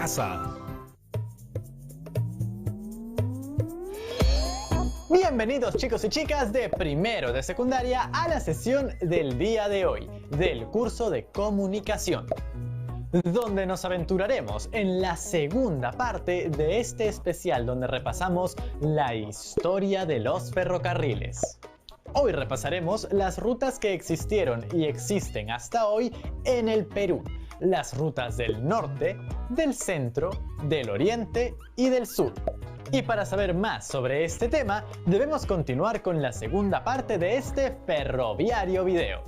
casa. Bienvenidos chicos y chicas de primero de secundaria a la sesión del día de hoy del curso de comunicación, donde nos aventuraremos en la segunda parte de este especial donde repasamos la historia de los ferrocarriles. Hoy repasaremos las rutas que existieron y existen hasta hoy en el Perú, las rutas del norte, del centro, del oriente y del sur. Y para saber más sobre este tema, debemos continuar con la segunda parte de este ferroviario video.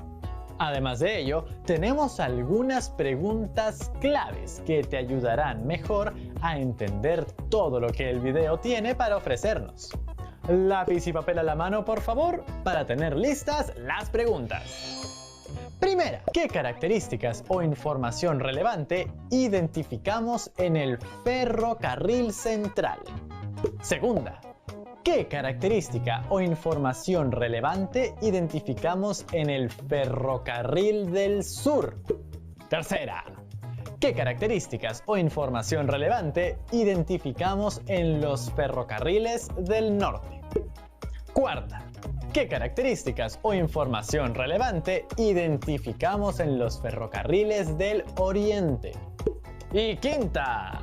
Además de ello, tenemos algunas preguntas claves que te ayudarán mejor a entender todo lo que el video tiene para ofrecernos. Lápiz y papel a la mano, por favor, para tener listas las preguntas. Primera, ¿qué características o información relevante identificamos en el ferrocarril central? Segunda, ¿qué característica o información relevante identificamos en el ferrocarril del sur? Tercera, ¿qué características o información relevante identificamos en los ferrocarriles del norte? Cuarta, ¿qué características o información relevante identificamos en los ferrocarriles del oriente? Y quinta,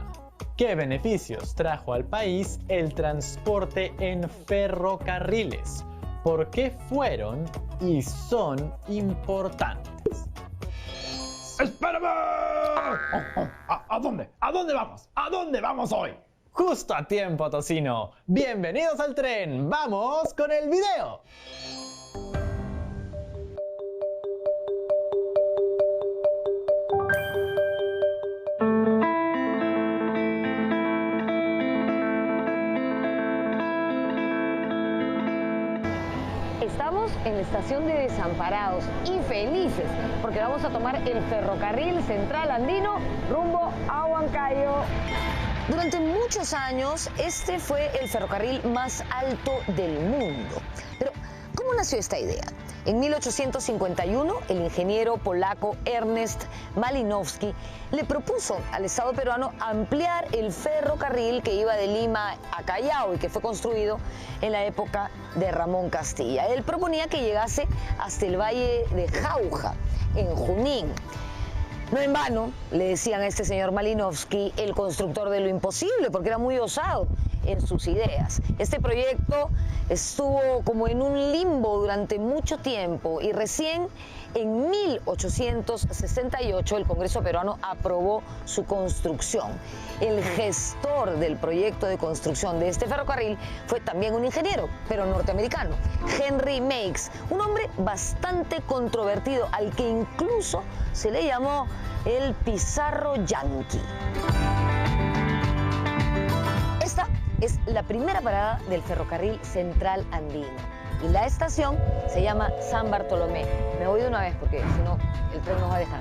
¿qué beneficios trajo al país el transporte en ferrocarriles? ¿Por qué fueron y son importantes? ¡Espérame! ¿A dónde? ¿A dónde vamos? ¿A dónde vamos hoy? Justo a tiempo, Tocino. Bienvenidos al tren. ¡Vamos con el video! Estamos en la estación de Desamparados y felices porque vamos a tomar el ferrocarril central andino rumbo a Huancayo. Durante muchos años este fue el ferrocarril más alto del mundo. Pero, ¿cómo nació esta idea? En 1851, el ingeniero polaco Ernest Malinowski le propuso al Estado peruano ampliar el ferrocarril que iba de Lima a Callao y que fue construido en la época de Ramón Castilla. Él proponía que llegase hasta el valle de Jauja, en Junín. No en vano le decían a este señor Malinowski el constructor de lo imposible, porque era muy osado en sus ideas. Este proyecto estuvo como en un limbo durante mucho tiempo y recién en 1868 el Congreso peruano aprobó su construcción. El gestor del proyecto de construcción de este ferrocarril fue también un ingeniero, pero norteamericano, Henry Meigs, un hombre bastante controvertido al que incluso se le llamó el Pizarro Yanqui. Esta es la primera parada del ferrocarril central andino y la estación se llama San Bartolomé. Me voy de una vez porque si no el tren nos va a dejar.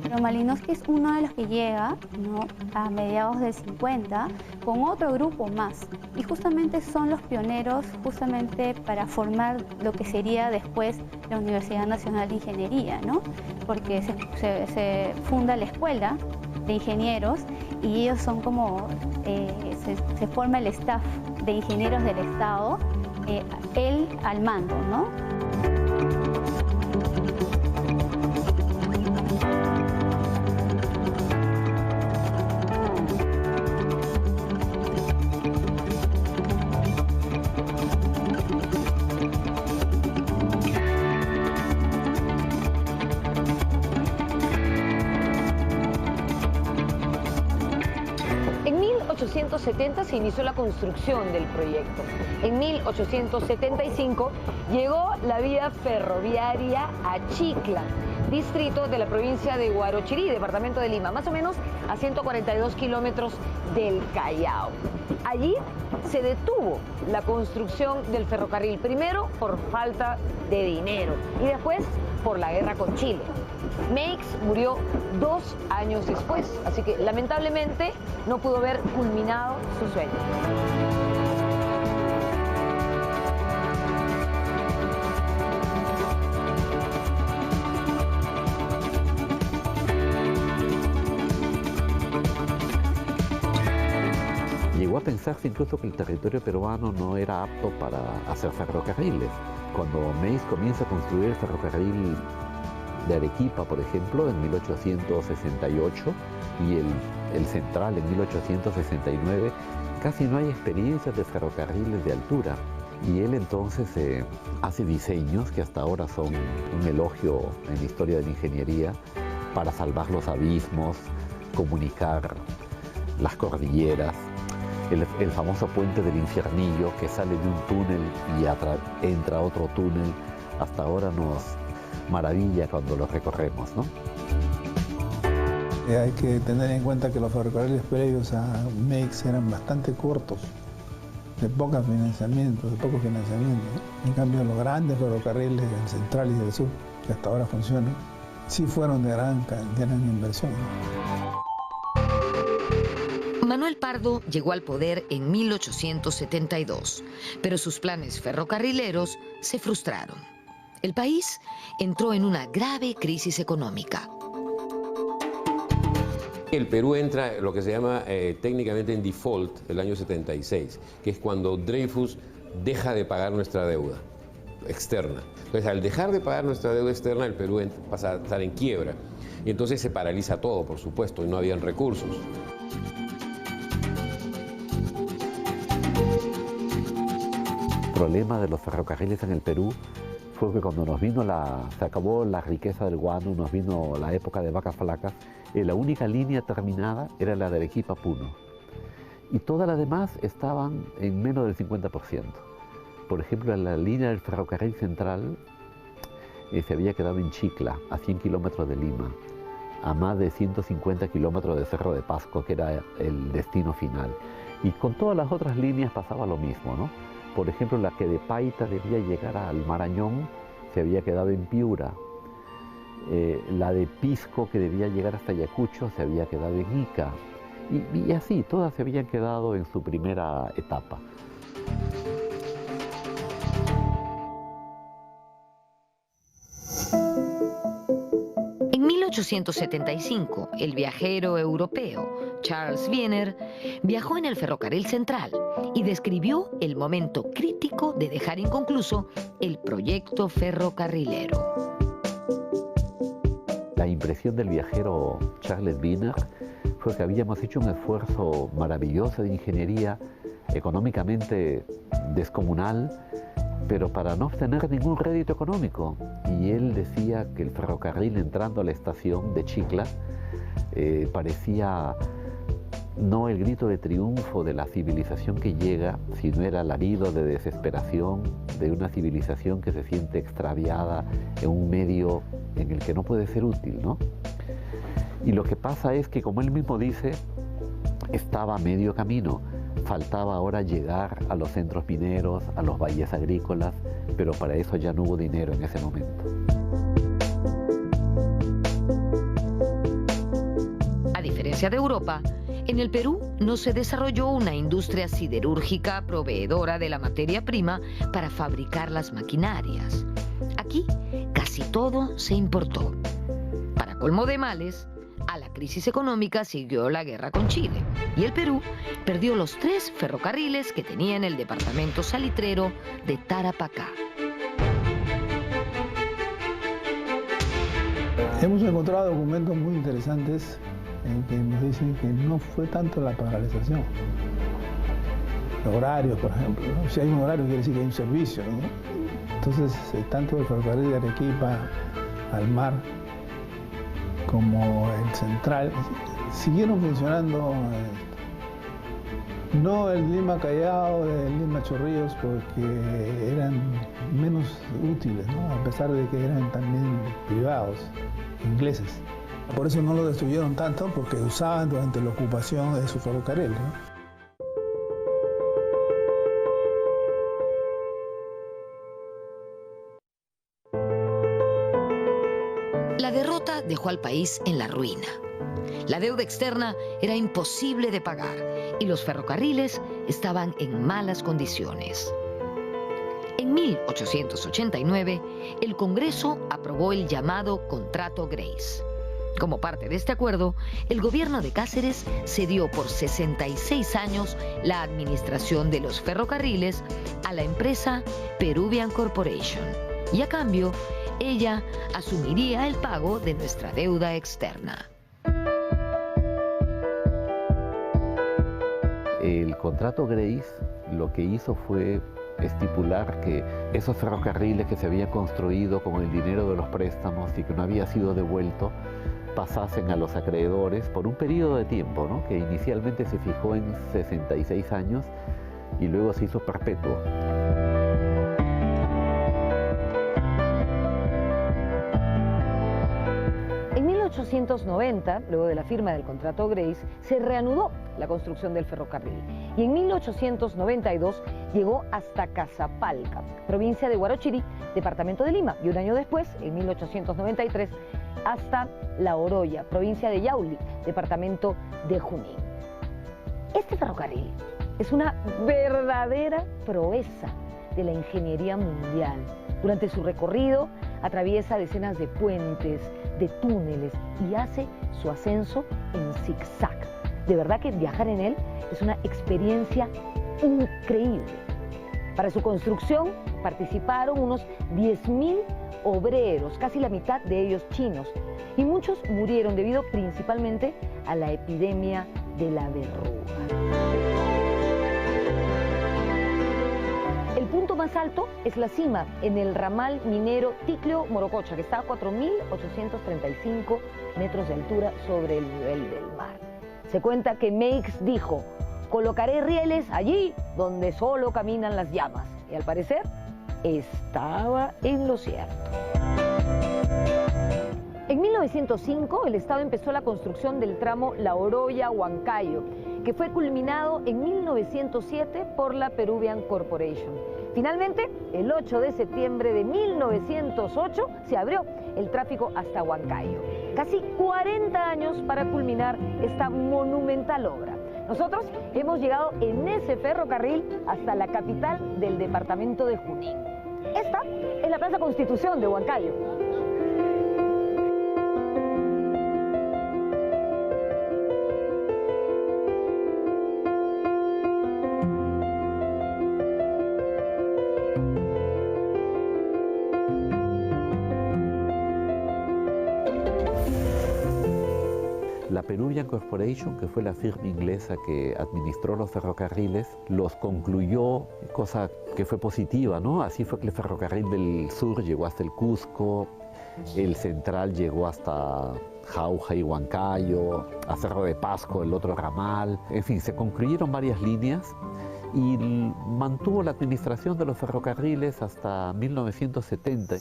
Pero Malinowski es uno de los que llega, ¿no?, a mediados del 50 con otro grupo más. Y justamente son los pioneros justamente para formar lo que sería después la Universidad Nacional de Ingeniería, ¿no? Porque se funda la Escuela de Ingenieros y ellos son como, se forma el staff de ingenieros del Estado, él al mando, ¿no? En 1870 se inició la construcción del proyecto. En 1875 llegó la vía ferroviaria a Chicla, distrito de la provincia de Huarochirí, departamento de Lima, más o menos a 142 kilómetros del Callao. Allí se detuvo la construcción del ferrocarril, primero por falta de dinero y después por la guerra con Chile. Meigs murió 2 años después, así que lamentablemente no pudo ver culminado su sueño. pensarse incluso que el territorio peruano no era apto para hacer ferrocarriles. Cuando Meiggs comienza a construir el ferrocarril de Arequipa, por ejemplo, en 1868 y el central en 1869, casi no hay experiencias de ferrocarriles de altura. Y él entonces hace diseños que hasta ahora son un elogio en la historia de la ingeniería para salvar los abismos, comunicar las cordilleras. El famoso puente del Infiernillo, que sale de un túnel y entra a otro túnel, hasta ahora nos maravilla cuando lo recorremos, ¿no? Hay que tener en cuenta que los ferrocarriles previos a Meiggs eran bastante cortos, de poco financiamiento. En cambio, los grandes ferrocarriles del central y del sur, que hasta ahora funcionan, sí fueron de gran inversión. Manuel Pardo llegó al poder en 1872, pero sus planes ferrocarrileros se frustraron. El país entró en una grave crisis económica. El Perú entra lo que se llama técnicamente en default el año 76, que es cuando Dreyfus deja de pagar nuestra deuda externa. Entonces, al dejar de pagar nuestra deuda externa, el Perú pasa a estar en quiebra. Y entonces se paraliza todo, por supuesto, y no habían recursos. El problema de los ferrocarriles en el Perú fue que cuando se acabó la riqueza del guano, nos vino la época de vacas flacas, la única línea terminada era la de Arequipa a Puno. Y todas las demás estaban en menos del 50%. Por ejemplo, la línea del ferrocarril central se había quedado en Chicla, a 100 kilómetros de Lima, a más de 150 kilómetros de Cerro de Pasco, que era el destino final. Y con todas las otras líneas pasaba lo mismo, ¿no? Por ejemplo, la que de Paita debía llegar al Marañón se había quedado en Piura. La de Pisco, que debía llegar hasta Ayacucho, se había quedado en Ica. Y así, todas se habían quedado en su primera etapa. En 1875, el viajero europeo Charles Wiener viajó en el ferrocarril central y describió el momento crítico de dejar inconcluso el proyecto ferrocarrilero. La impresión del viajero Charles Wiener fue que habíamos hecho un esfuerzo maravilloso de ingeniería, económicamente descomunal, pero para no obtener ningún rédito económico. Y él decía que el ferrocarril entrando a la estación de Chicla parecía no el grito de triunfo de la civilización que llega, sino era el alarido de desesperación de una civilización que se siente extraviada en un medio en el que no puede ser útil, ¿no? Y lo que pasa es que, como él mismo dice, estaba a medio camino. Faltaba ahora llegar a los centros mineros, a los valles agrícolas, pero para eso ya no hubo dinero en ese momento. A diferencia de Europa, en el Perú no se desarrolló una industria siderúrgica proveedora de la materia prima para fabricar las maquinarias. Aquí casi todo se importó. Para colmo de males, a la crisis económica siguió la guerra con Chile y el Perú perdió los 3 ferrocarriles que tenía en el departamento salitrero de Tarapacá. Hemos encontrado documentos muy interesantes en que nos dicen que no fue tanto la paralización. Los horarios, por ejemplo, ¿no? Si hay un horario quiere decir que hay un servicio, ¿no? Entonces, tanto el ferrocarril de Arequipa al mar como el central siguieron funcionando, no el Lima Callao, el Lima Chorrillos, porque eran menos útiles, ¿no? A pesar de que eran también privados, ingleses. Por eso no lo destruyeron tanto, porque usaban durante la ocupación de su ferrocarril, ¿no? La derrota dejó al país en la ruina. La deuda externa era imposible de pagar y los ferrocarriles estaban en malas condiciones. En 1889, el Congreso aprobó el llamado Contrato Grace. Como parte de este acuerdo, el gobierno de Cáceres cedió por 66 años la administración de los ferrocarriles a la empresa Peruvian Corporation y a cambio, ella asumiría el pago de nuestra deuda externa. El contrato Grace lo que hizo fue estipular que esos ferrocarriles que se habían construido con el dinero de los préstamos y que no había sido devuelto pasasen a los acreedores por un periodo de tiempo, ¿no? Que inicialmente se fijó en 66 años y luego se hizo perpetuo. En 1890, luego de la firma del contrato Grace, se reanudó la construcción del ferrocarril y en 1892 llegó hasta Cazapalca, provincia de Huarochirí, departamento de Lima, y un año después, en 1893, hasta La Oroya, provincia de Yauli, departamento de Junín. Este ferrocarril es una verdadera proeza de la ingeniería mundial. Durante su recorrido atraviesa decenas de puentes, de túneles y hace su ascenso en zigzag. De verdad que viajar en él es una experiencia increíble. Para su construcción participaron unos 10.000 obreros, casi la mitad de ellos chinos, y muchos murieron debido principalmente a la epidemia de la verruga. El punto más alto es la cima, en el ramal minero Ticlio-Morococha, que está a 4.835 metros de altura sobre el nivel del mar. Se cuenta que Meix dijo: colocaré rieles allí donde solo caminan las llamas. Y al parecer, estaba en lo cierto. En 1905, el Estado empezó la construcción del tramo La Oroya-Huancayo, que fue culminado en 1907 por la Peruvian Corporation. Finalmente, el 8 de septiembre de 1908 se abrió el tráfico hasta Huancayo. Casi 40 años para culminar esta monumental obra. Nosotros hemos llegado en ese ferrocarril hasta la capital del departamento de Junín. Esta es la Plaza Constitución de Huancayo. La Peruvian Corporation, que fue la firma inglesa que administró los ferrocarriles, los concluyó, cosa que fue positiva, ¿no? Así fue que el ferrocarril del sur llegó hasta el Cusco, el central llegó hasta Jauja y Huancayo, a Cerro de Pasco, el otro ramal. En fin, se concluyeron varias líneas y mantuvo la administración de los ferrocarriles hasta 1970.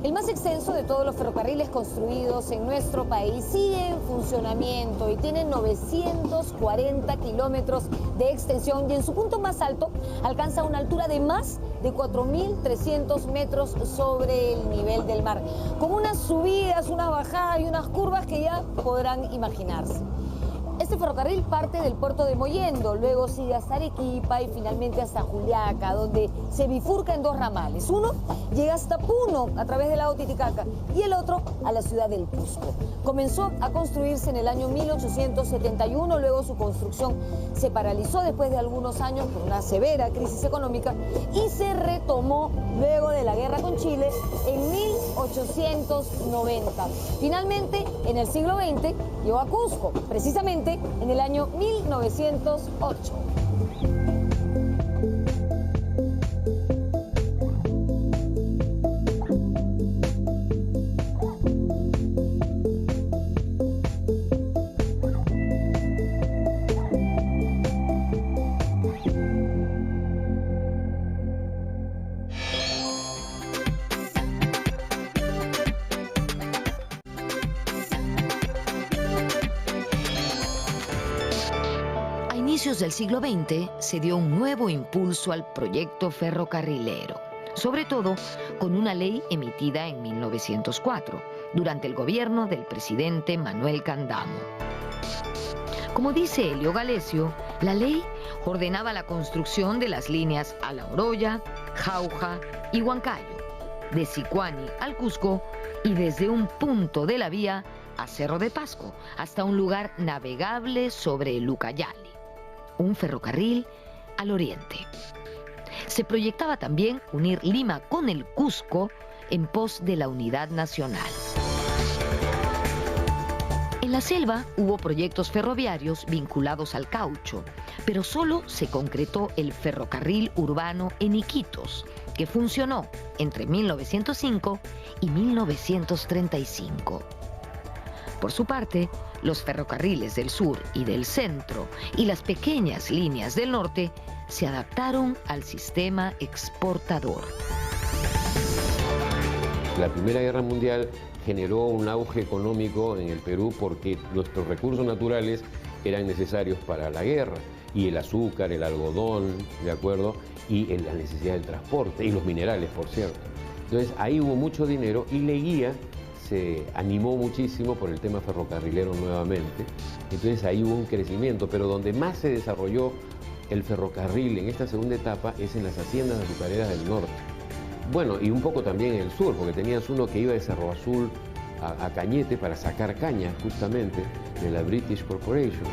El más extenso de todos los ferrocarriles construidos en nuestro país sigue en funcionamiento y tiene 940 kilómetros de extensión y en su punto más alto alcanza una altura de más de 4.300 metros sobre el nivel del mar, con unas subidas, unas bajadas y unas curvas que ya podrán imaginarse. Este ferrocarril parte del puerto de Mollendo, luego sigue hasta Arequipa y finalmente hasta Juliaca, donde se bifurca en dos ramales. Uno llega hasta Puno a través del lago Titicaca y el otro a la ciudad del Cusco. Comenzó a construirse en el año 1871, luego su construcción se paralizó después de algunos años por una severa crisis económica y se retomó luego de la guerra con Chile en 1890. Finalmente, en el siglo XX, llegó a Cusco, precisamente en el año 1908. A inicios del siglo XX se dio un nuevo impulso al proyecto ferrocarrilero, sobre todo con una ley emitida en 1904, durante el gobierno del presidente Manuel Candamo. Como dice Helio Galesio, la ley ordenaba la construcción de las líneas a La Oroya, Jauja y Huancayo, de Sicuani al Cusco y desde un punto de la vía a Cerro de Pasco hasta un lugar navegable sobre el Ucayali, un ferrocarril al oriente. Se proyectaba también unir Lima con el Cusco en pos de la unidad nacional. En la selva hubo proyectos ferroviarios vinculados al caucho, pero solo se concretó el ferrocarril urbano en Iquitos, que funcionó entre 1905 y 1935. Por su parte, los ferrocarriles del sur y del centro y las pequeñas líneas del norte se adaptaron al sistema exportador. La Primera Guerra Mundial generó un auge económico en el Perú porque nuestros recursos naturales eran necesarios para la guerra, y el azúcar, el algodón, ¿de acuerdo? Y la necesidad del transporte, y los minerales, por cierto. Entonces ahí hubo mucho dinero y Leguía se animó muchísimo por el tema ferrocarrilero nuevamente. Entonces ahí hubo un crecimiento, pero donde más se desarrolló el ferrocarril en esta segunda etapa es en las haciendas azucareras del norte. Bueno, y un poco también en el sur, porque tenías uno que iba de Cerro Azul a Cañete para sacar caña, justamente, de la British Corporation.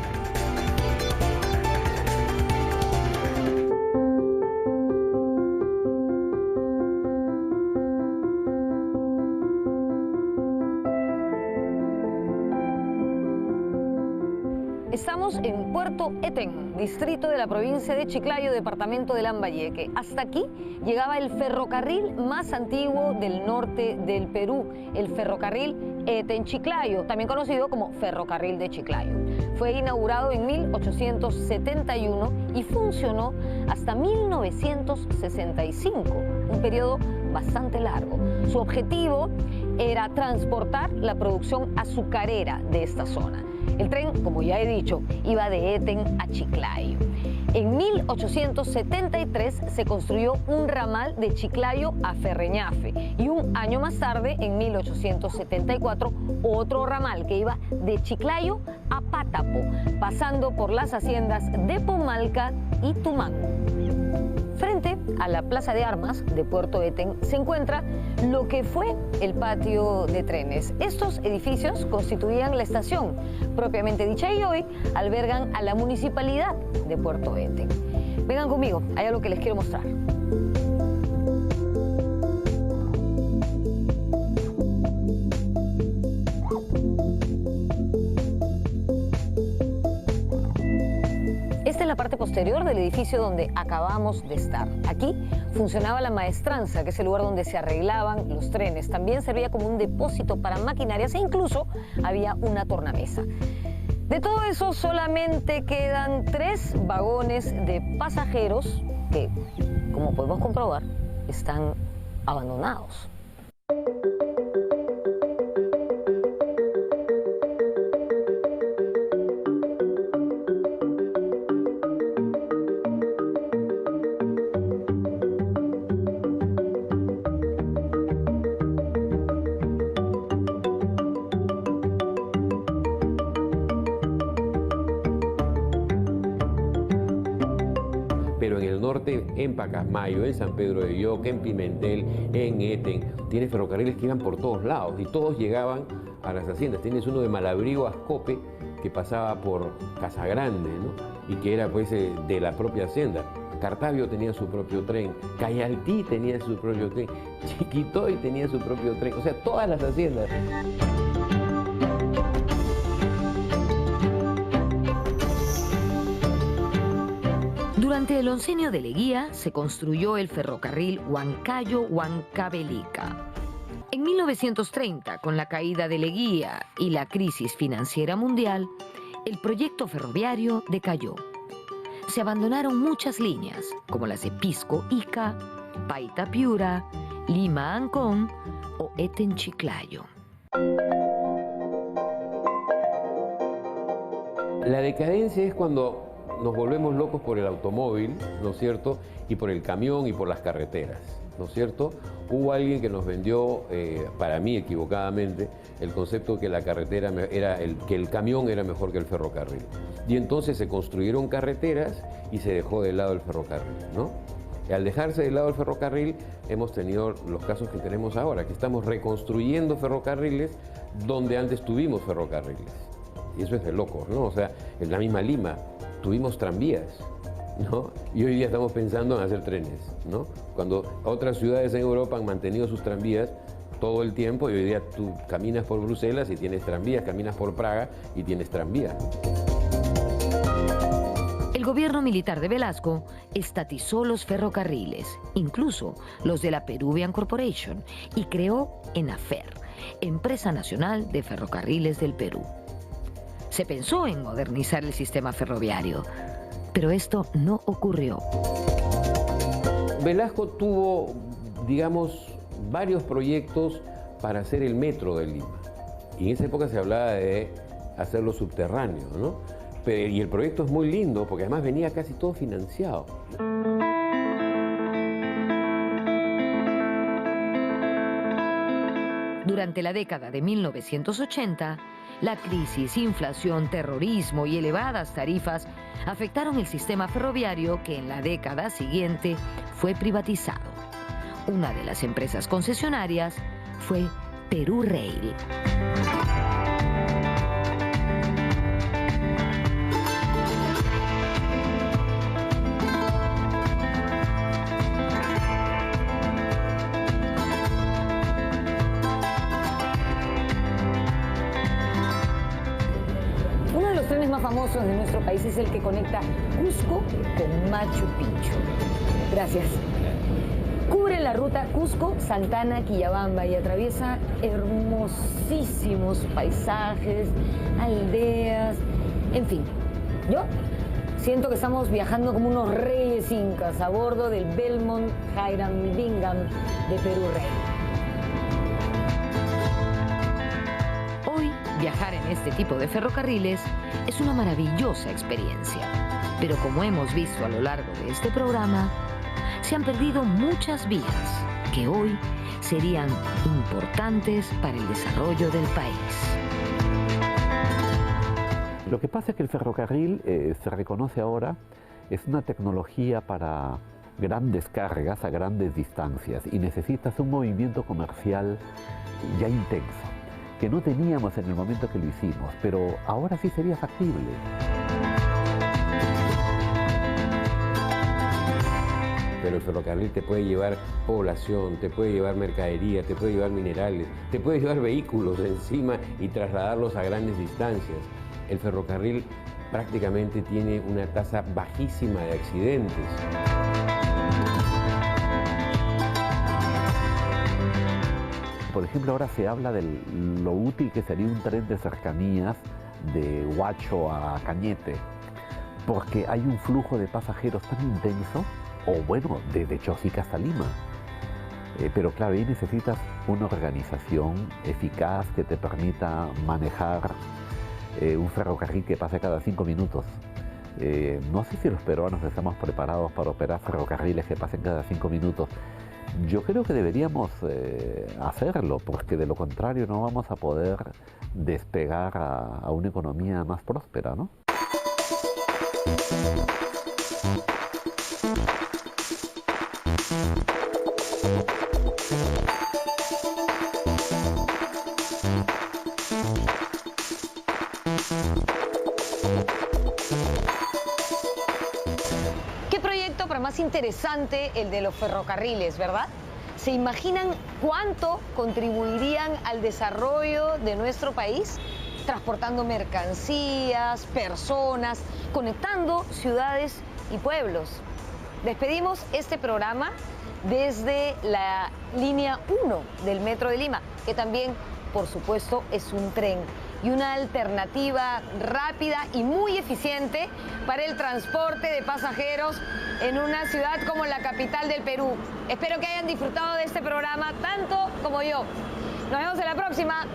Estamos en Puerto Eten, distrito de la provincia de Chiclayo, departamento de Lambayeque. Hasta aquí llegaba el ferrocarril más antiguo del norte del Perú, el ferrocarril Eten-Chiclayo, también conocido como Ferrocarril de Chiclayo. Fue inaugurado en 1871 y funcionó hasta 1965, un periodo bastante largo. Su objetivo era transportar la producción azucarera de esta zona. El tren, como ya he dicho, iba de Eten a Chiclayo. En 1873 se construyó un ramal de Chiclayo a Ferreñafe y un año más tarde, en 1874, otro ramal que iba de Chiclayo a Pátapo, pasando por las haciendas de Pomalca y Tumán. Frente a la Plaza de Armas de Puerto Eten se encuentra lo que fue el patio de trenes. Estos edificios constituían la estación propiamente dicha y hoy albergan a la municipalidad de Puerto Eten. Vengan conmigo, hay algo que les quiero mostrar. Esta es la parte posterior del edificio donde acabamos de estar. Aquí funcionaba la maestranza, que es el lugar donde se arreglaban los trenes. También servía como un depósito para maquinarias e incluso había una tornamesa. De todo eso solamente quedan 3 vagones de pasajeros que, como podemos comprobar, están abandonados. Pero en el norte, en Pacasmayo, en San Pedro de Yoca, en Pimentel, en Eten, tienes ferrocarriles que iban por todos lados y todos llegaban a las haciendas. Tienes uno de Malabrigo a Ascope que pasaba por Casa Grande, ¿no? Y que era pues de la propia hacienda. Cartavio tenía su propio tren, Cayaltí tenía su propio tren, Chiquitoy tenía su propio tren, o sea, todas las haciendas. Durante el oncenio de Leguía se construyó el ferrocarril Huancayo-Huancavelica. En 1930, con la caída de Leguía y la crisis financiera mundial, el proyecto ferroviario decayó. Se abandonaron muchas líneas, como las de Pisco-Ica, Paita-Piura, Lima-Ancón o Eten-Chiclayo. La decadencia es cuando nos volvemos locos por el automóvil, ¿no es cierto? Y por el camión y por las carreteras. ¿no es cierto? Hubo alguien que nos vendió, para mí equivocadamente, el concepto que la carretera que el camión era mejor que el ferrocarril. Y entonces se construyeron carreteras y se dejó de lado el ferrocarril, ¿no? Y al dejarse de lado el ferrocarril, hemos tenido los casos que tenemos ahora, que estamos reconstruyendo ferrocarriles donde antes tuvimos ferrocarriles. Y eso es de locos, ¿no? O sea, en la misma Lima tuvimos tranvías, ¿no? Y hoy día estamos pensando en hacer trenes, ¿no? Cuando otras ciudades en Europa han mantenido sus tranvías todo el tiempo y hoy día tú caminas por Bruselas y tienes tranvías, caminas por Praga y tienes tranvías. El gobierno militar de Velasco estatizó los ferrocarriles, incluso los de la Peruvian Corporation, y creó ENAFER, Empresa Nacional de Ferrocarriles del Perú. Se pensó en modernizar el sistema ferroviario, pero esto no ocurrió. Velasco tuvo, digamos, varios proyectos para hacer el metro de Lima. Y en esa época se hablaba de hacerlo subterráneo, ¿no? Y el proyecto es muy lindo porque además venía casi todo financiado. Durante la década de 1980, la crisis, inflación, terrorismo y elevadas tarifas afectaron el sistema ferroviario que en la década siguiente fue privatizado. Una de las empresas concesionarias fue Perú Rail. Famosos de nuestro país es el que conecta Cusco con Machu Picchu. Gracias. Cubre la ruta Cusco-Santana-Quillabamba y atraviesa hermosísimos paisajes, aldeas, en fin. Yo siento que estamos viajando como unos reyes incas a bordo del Belmont Hiram Bingham de Perú Rail. Hoy, viajar en este tipo de ferrocarriles es una maravillosa experiencia, pero como hemos visto a lo largo de este programa, se han perdido muchas vías que hoy serían importantes para el desarrollo del país. Lo que pasa es que el ferrocarril se reconoce ahora, es una tecnología para grandes cargas a grandes distancias y necesitas un movimiento comercial ya intenso, que no teníamos en el momento que lo hicimos, pero ahora sí sería factible. Pero el ferrocarril te puede llevar población, te puede llevar mercadería, te puede llevar minerales, te puede llevar vehículos encima y trasladarlos a grandes distancias. El ferrocarril prácticamente tiene una tasa bajísima de accidentes. Por ejemplo, ahora se habla de lo útil que sería un tren de cercanías de Huacho a Cañete, porque hay un flujo de pasajeros tan intenso, o bueno, desde Chosica hasta Lima. Pero claro, ahí necesitas una organización eficaz que te permita manejar un ferrocarril que pase cada 5 minutos. No sé si los peruanos estamos preparados para operar ferrocarriles que pasen cada 5 minutos. Yo creo que deberíamos hacerlo, porque de lo contrario no vamos a poder despegar a una economía más próspera, ¿no? Qué proyecto para más interesante el de los ferrocarriles, ¿verdad? ¿Se imaginan cuánto contribuirían al desarrollo de nuestro país? Transportando mercancías, personas, conectando ciudades y pueblos. Despedimos este programa desde la línea 1 del Metro de Lima, que también, por supuesto, es un tren y una alternativa rápida y muy eficiente para el transporte de pasajeros en una ciudad como la capital del Perú. Espero que hayan disfrutado de este programa tanto como yo. Nos vemos en la próxima.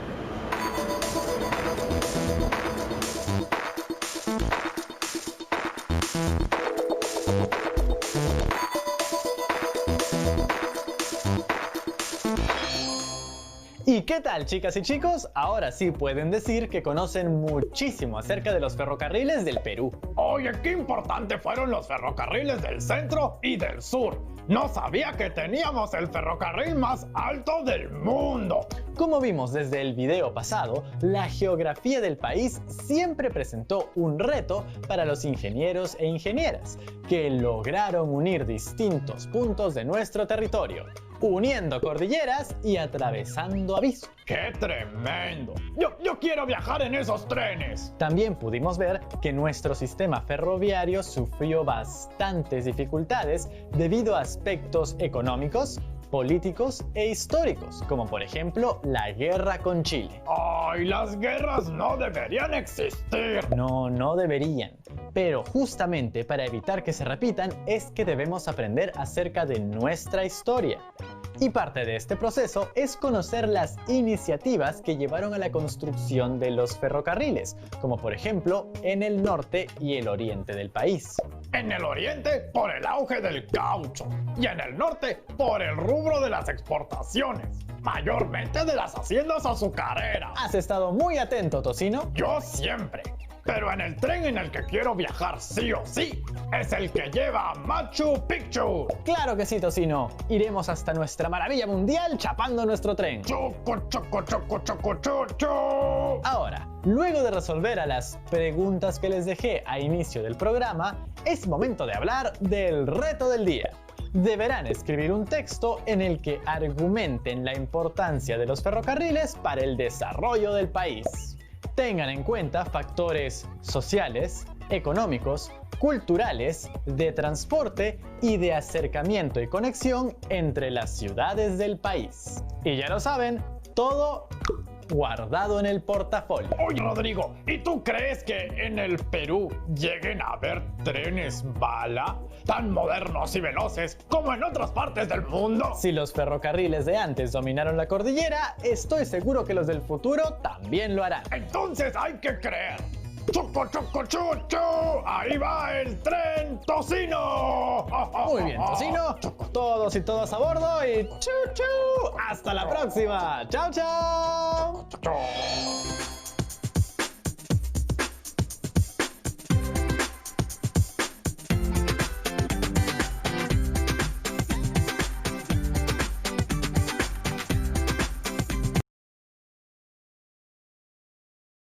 ¿Y qué tal, chicas y chicos? Ahora sí pueden decir que conocen muchísimo acerca de los ferrocarriles del Perú. Oye, qué importante fueron los ferrocarriles del centro y del sur. No sabía que teníamos el ferrocarril más alto del mundo. Como vimos desde el video pasado, la geografía del país siempre presentó un reto para los ingenieros e ingenieras, que lograron unir distintos puntos de nuestro territorio, uniendo cordilleras y atravesando abismos. ¡Qué tremendo! Yo quiero viajar en esos trenes. También pudimos ver que nuestro sistema ferroviario sufrió bastantes dificultades debido a aspectos económicos, políticos e históricos, como por ejemplo la guerra con Chile. ¡Ay, las guerras no deberían existir! No deberían. Pero justamente para evitar que se repitan es que debemos aprender acerca de nuestra historia. Y parte de este proceso es conocer las iniciativas que llevaron a la construcción de los ferrocarriles, como por ejemplo en el norte y el oriente del país. En el oriente, por el auge del caucho. Y en el norte, por el rubro de las exportaciones. Mayormente de las haciendas azucareras. ¿Has estado muy atento, Tocino? Yo siempre. Pero en el tren en el que quiero viajar sí o sí, es el que lleva a Machu Picchu. Claro que sí, Tocino. Iremos hasta nuestra maravilla mundial chapando nuestro tren. Choco, choco, choco, choco, choco. Ahora, luego de resolver a las preguntas que les dejé a inicio del programa, es momento de hablar del reto del día. Deberán escribir un texto en el que argumenten la importancia de los ferrocarriles para el desarrollo del país. Tengan en cuenta factores sociales, económicos, culturales, de transporte y de acercamiento y conexión entre las ciudades del país. Y ya lo saben, todo guardado en el portafolio. Oye, Rodrigo, ¿y tú crees que en el Perú lleguen a haber trenes bala tan modernos y veloces como en otras partes del mundo? Si los ferrocarriles de antes dominaron la cordillera, estoy seguro que los del futuro también lo harán. Entonces hay que creer. ¡Choco, choco, chucho! ¡Ahí va el tren Tocino! Muy bien, Tocino. Todos y todas a bordo y ¡chu, chu! ¡Hasta la próxima! ¡Chao, chao!